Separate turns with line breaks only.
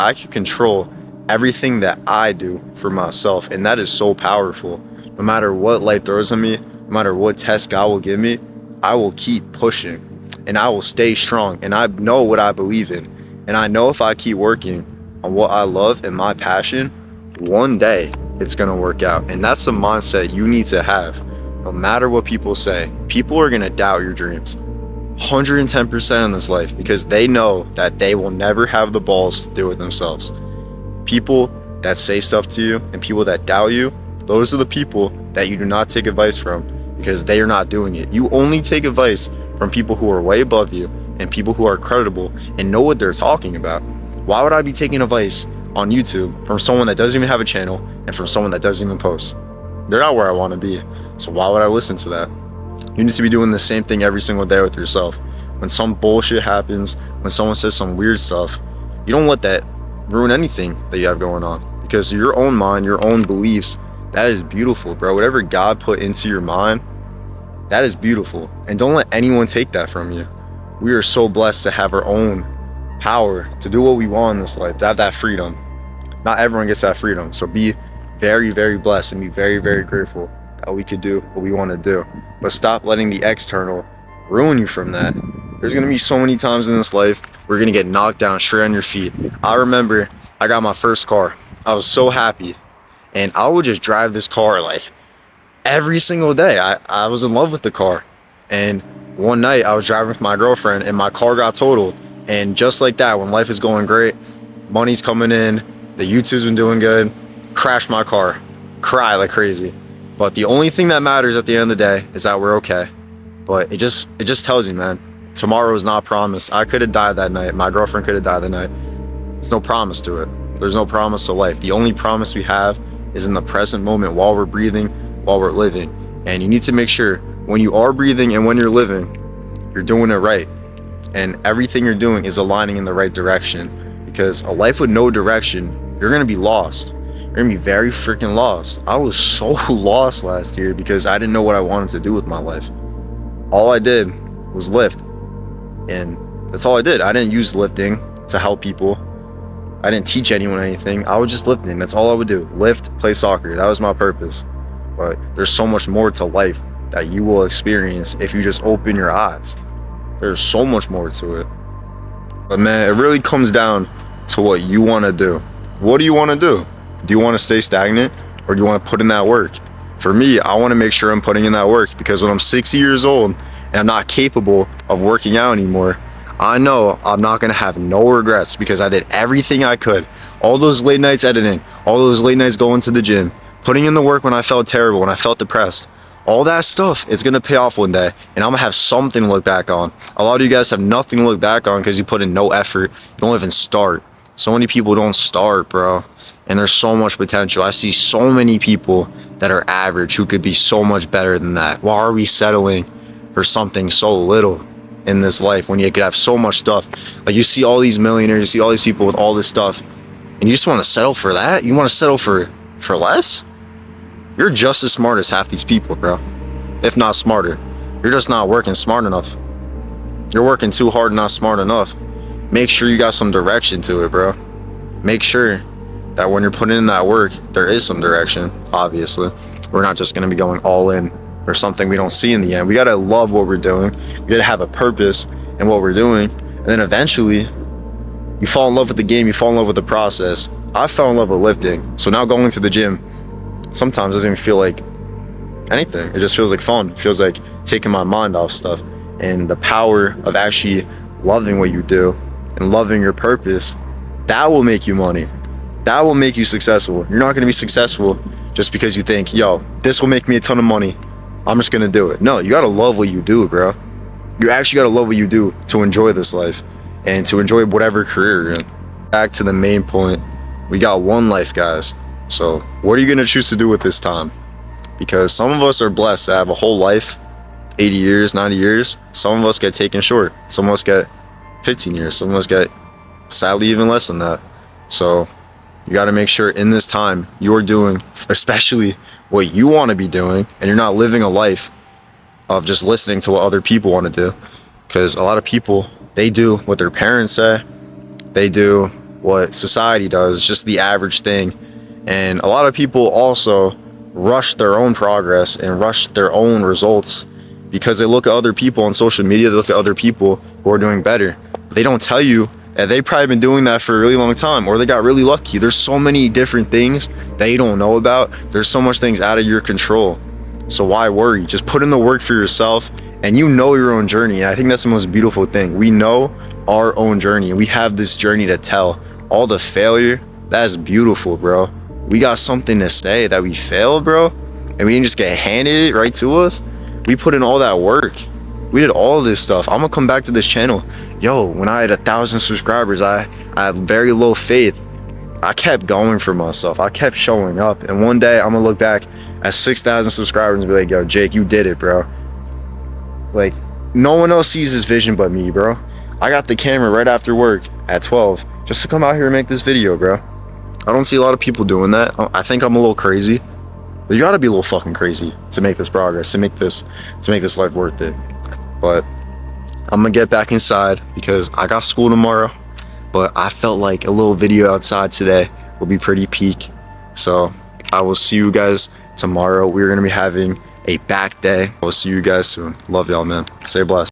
I can control everything that I do for myself, and that is so powerful. No matter what life throws at me, no matter what test God will give me, I will keep pushing and I will stay strong. And I know what I believe in. And I know if I keep working on what I love and my passion, one day it's going to work out. And that's the mindset you need to have. No matter what people say, people are going to doubt your dreams 110% in this life because they know that they will never have the balls to do it themselves. People that say stuff to you and people that doubt you, those are the people that you do not take advice from because they are not doing it. You only take advice from people who are way above you and people who are credible and know what they're talking about. Why would I be taking advice on YouTube from someone that doesn't even have a channel and from someone that doesn't even post? They're not where I want to be. So why would I listen to that? You need to be doing the same thing every single day with yourself. When some bullshit happens, when someone says some weird stuff, you don't let that ruin anything that you have going on. Because your own mind, your own beliefs, that is beautiful, bro. Whatever God put into your mind, that is beautiful. And don't let anyone take that from you. We are so blessed to have our own power to do what we want in this life, to have that freedom. Not everyone gets that freedom. So be very, very blessed and be very, very grateful that we could do what we want to do. But stop letting the external ruin you from that. There's going to be so many times in this life where you're going to get knocked down straight on your feet. I remember I got my first car. I was so happy. And I would just drive this car like every single day. I was in love with the car. And one night I was driving with my girlfriend and my car got totaled. And just like that, when life is going great, money's coming in, the YouTube's been doing good, crash my car, cry like crazy. But the only thing that matters at the end of the day is that we're okay. But it just tells you, man, tomorrow is not promised. I could have died that night. My girlfriend could have died that night. There's no promise to it. There's no promise to life. The only promise we have is in the present moment while we're breathing, while we're living. And you need to make sure when you are breathing and when you're living, you're doing it right. And everything you're doing is aligning in the right direction. Because a life with no direction, you're going to be lost. You're going to be very freaking lost. I was so lost last year because I didn't know what I wanted to do with my life. All I did was lift. And that's all I did. I didn't use lifting to help people. I didn't teach anyone anything. I was just lifting. That's all I would do. Lift, play soccer. That was my purpose. But there's so much more to life that you will experience if you just open your eyes. There's so much more to it. But man, it really comes down to what you want to do. What do you want to do? Do you want to stay stagnant or do you want to put in that work? For me, I want to make sure I'm putting in that work because when I'm 60 years old and I'm not capable of working out anymore, I know I'm not going to have no regrets because I did everything I could. All those late nights editing, all those late nights going to the gym, putting in the work when I felt terrible, when I felt depressed. All that stuff, it's going to pay off one day and I'm going to have something to look back on. A lot of you guys have nothing to look back on because you put in no effort. You don't even start. So many people don't start, bro. And there's so much potential. I see so many people that are average who could be so much better than that. Why are we settling for something so little in this life when you could have so much stuff? Like you see all these millionaires, you see all these people with all this stuff, and you just want to settle for that? You want to settle for less? You're just as smart as half these people, bro. If not smarter. You're just not working smart enough. You're working too hard and not smart enough. Make sure you got some direction to it, bro. Make sure that when you're putting in that work, there is some direction, obviously. We're not just going to be going all in or something we don't see in the end. We got to love what we're doing. We got to have a purpose in what we're doing. And then eventually, you fall in love with the game. You fall in love with the process. I fell in love with lifting. So now going to the gym sometimes doesn't even feel like anything. It just feels like fun. It feels like taking my mind off stuff. And the power of actually loving what you do and loving your purpose, that will make you money. That will make you successful. You're not going to be successful just because you think, yo, this will make me a ton of money. I'm just going to do it. No, you got to love what you do, bro. You actually got to love what you do to enjoy this life and to enjoy whatever career you're in. Back to the main point. We got one life, guys. So what are you going to choose to do with this time? Because some of us are blessed to have a whole life, 80 years, 90 years. Some of us get taken short. Some of us get 15 years. Some of us get, sadly, even less than that. So you got to make sure in this time you're doing, especially what you want to be doing, and you're not living a life of just listening to what other people want to do. Because a lot of people, they do what their parents say. They do what society does, just the average thing. And a lot of people also rush their own progress and rush their own results because they look at other people on social media, they look at other people who are doing better. They don't tell you that they've probably been doing that for a really long time, or they got really lucky. There's so many different things that you don't know about. There's so much things out of your control. So why worry? Just put in the work for yourself, and you know your own journey. And I think that's the most beautiful thing. We know our own journey, and we have this journey to tell. All the failure, that is beautiful, bro. We got something to say that we failed, bro, and we didn't just get handed it right to us. We put in all that work. We did all this stuff. I'm gonna come back to this channel. Yo, when I had 1,000 subscribers, I had very low faith. I kept going for myself. I kept showing up. And one day I'm gonna look back at 6,000 subscribers and be like, yo, Jake, you did it, bro. Like, no one else sees this vision but me, bro. I got the camera right after work at 12 just to come out here and make this video, bro. I don't see a lot of people doing that. I think I'm a little crazy. But you gotta be a little fucking crazy to make this progress, to make this life worth it. But I'm gonna get back inside because I got school tomorrow. But I felt like a little video outside today will be pretty peak. So I will see you guys tomorrow. We're gonna be having a back day. I'll see you guys soon. Love y'all, man. Stay blessed.